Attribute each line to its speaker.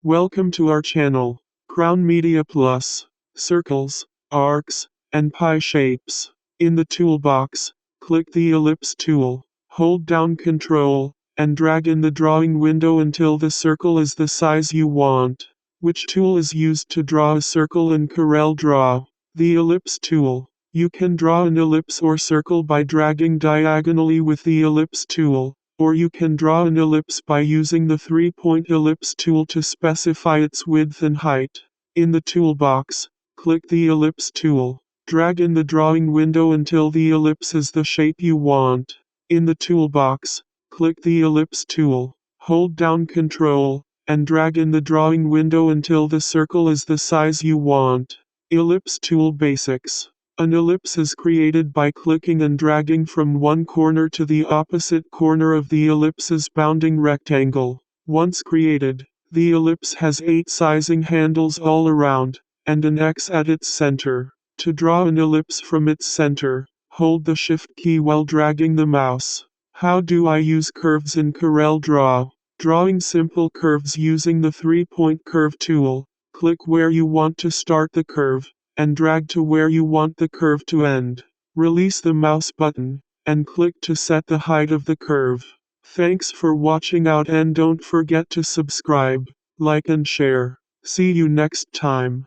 Speaker 1: Welcome to our channel, Crown Media Plus. Circles, arcs, and pie shapes. In the toolbox, click the Ellipse tool, hold down Ctrl, and drag in the drawing window until the circle is the size you want. Which tool is used to draw a circle in CorelDraw? The Ellipse tool. You can draw an ellipse or circle by dragging diagonally with the Ellipse tool, or you can draw an ellipse by using the 3-point ellipse tool to specify its width and height. In the toolbox, click the Ellipse tool. Drag in the drawing window until the ellipse is the shape you want. In the toolbox, click the Ellipse tool. Hold down Ctrl, and drag in the drawing window until the circle is the size you want. Ellipse tool basics. An ellipse is created by clicking and dragging from one corner to the opposite corner of the ellipse's bounding rectangle. Once created, the ellipse has 8 sizing handles all around, and an X at its center. To draw an ellipse from its center, hold the Shift key while dragging the mouse. How do I use curves in CorelDraw? Drawing simple curves using the 3-point curve tool. Click where you want to start the curve, and drag to where you want the curve to end. Release the mouse button, and click to set the height of the curve. Thanks for watching out, and don't forget to subscribe, like and share. See you next time.